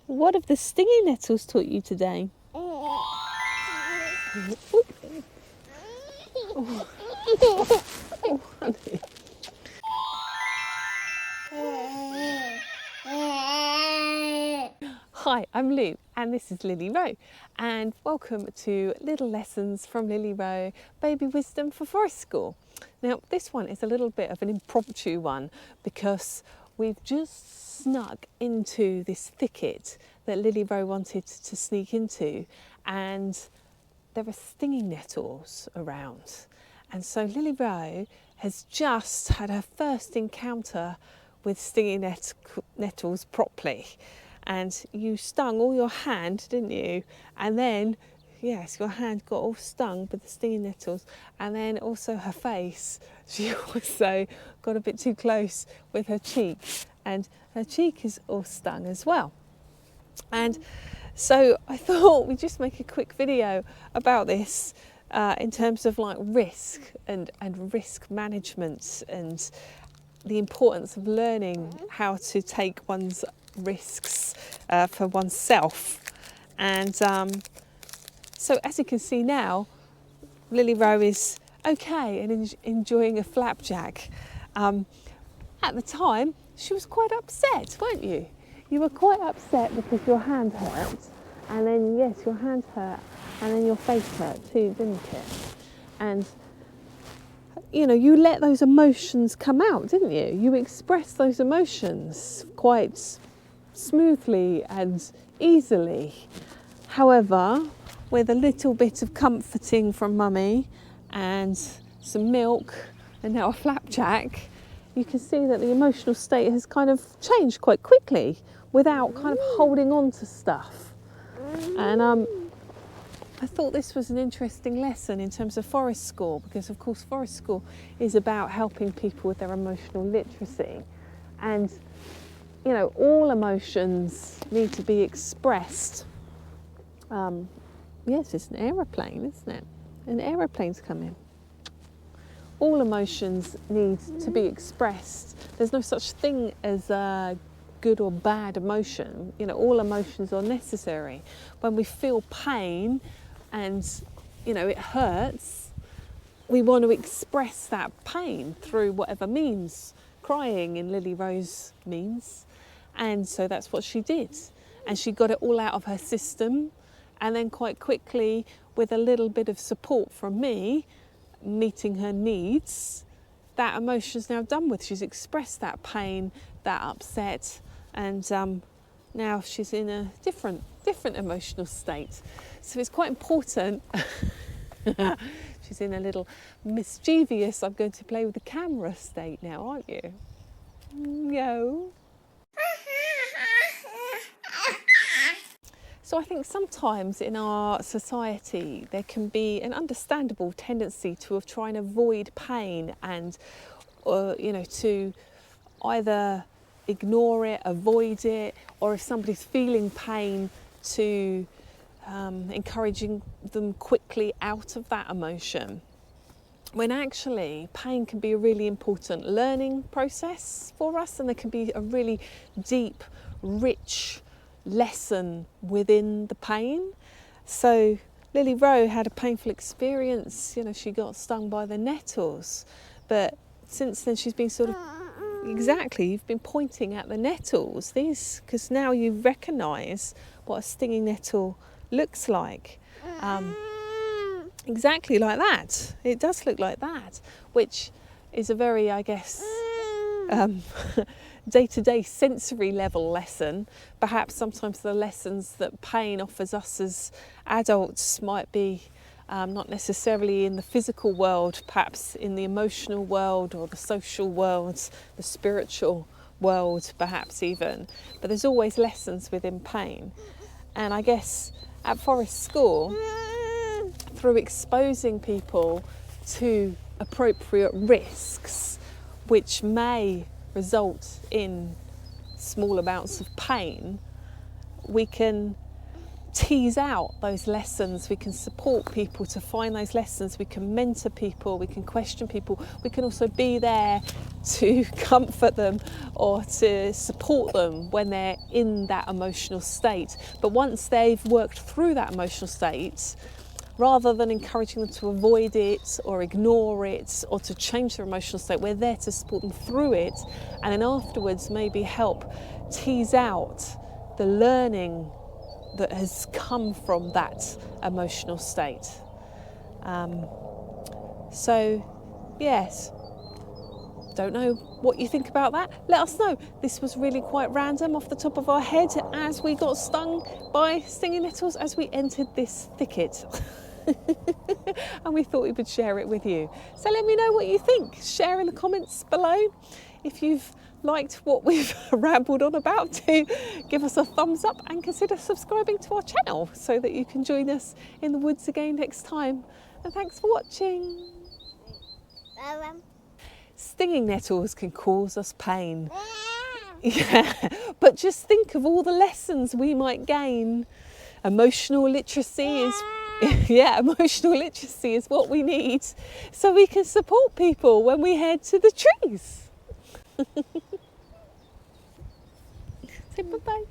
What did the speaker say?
What have the stinging nettles taught you today? Oh, honey. Hi, I'm Lou and this is Lily Roe, and welcome to Little Lessons from Lily Roe, Baby Wisdom for Forest School. Now this one is a little bit of an impromptu one because we've just snuck into this thicket that Lily Roe wanted to sneak into, and there are stinging nettles around. And so Lily Roe has just had her first encounter with stinging nettles properly. And you stung all your hand, didn't you? And then, yes, your hand got all stung with the stinging nettles. And then also her face, she also got a bit too close with her cheek. And her cheek is all stung as well. And so I thought we'd just make a quick video about this in terms of like risk and risk management and the importance of learning how to take one's risks for oneself. And so as you can see now, Lily Roe is okay and enjoying a flapjack. At the time, she was quite upset, weren't you? You were quite upset because your hand hurt, and then yes, your hand hurt, and then your face hurt too, didn't it? And you know, you let those emotions come out, didn't you? You expressed those emotions quite smoothly and easily. However, with a little bit of comforting from Mummy and some milk and now a flapjack, you can see that the emotional state has kind of changed quite quickly without kind of holding on to stuff. And I thought this was an interesting lesson in terms of forest school, because of course forest school is about helping people with their emotional literacy. And you know, all emotions need to be expressed. Yes, it's an aeroplane, isn't it? An aeroplane's coming. All emotions need to be expressed. There's no such thing as a good or bad emotion. You know, all emotions are necessary. When we feel pain and, you know, it hurts, we want to express that pain through whatever means. Crying in Lily Roe's means. And so that's what she did. And she got it all out of her system. And then quite quickly, with a little bit of support from me, meeting her needs, that emotion's now done with. She's expressed that pain, that upset, and now she's in a different emotional state. So it's quite important. She's in a little mischievous, I'm going to play with the camera state now, aren't you? No. So I think sometimes in our society there can be an understandable tendency to try and avoid pain and, you know, to either ignore it, avoid it, or if somebody's feeling pain, to encouraging them quickly out of that emotion. When actually pain can be a really important learning process for us, and there can be a really deep, rich lesson within the pain. So Lily Roe had a painful experience, you know, she got stung by the nettles, but since then she's been sort of, exactly, you've been pointing at the nettles, these, because now you recognise what a stinging nettle looks like. Exactly like that. It does look like that, which is a very, I guess, day-to-day sensory level lesson. Perhaps sometimes the lessons that pain offers us as adults might be not necessarily in the physical world, perhaps in the emotional world or the social world, the spiritual world perhaps even. But there's always lessons within pain. And I guess at Forest School, through exposing people to appropriate risks, which may result in small amounts of pain, we can tease out those lessons, we can support people to find those lessons, we can mentor people, we can question people, we can also be there to comfort them or to support them when they're in that emotional state. But once they've worked through that emotional state, rather than encouraging them to avoid it or ignore it or to change their emotional state, we're there to support them through it, and then afterwards maybe help tease out the learning that has come from that emotional state. So yes, don't know what you think about that. Let us know. This was really quite random off the top of our head as we got stung by stinging nettles as we entered this thicket. And we thought we would share it with you. So let me know what you think. Share in the comments below. If you've liked what we've rambled on about, to give us a thumbs up and consider subscribing to our channel so that you can join us in the woods again next time. And thanks for watching. Stinging nettles can cause us pain. Yeah, but just think of all the lessons we might gain. Emotional literacy is yeah, emotional literacy is what we need so we can support people when we head to the trees. Say bye-bye.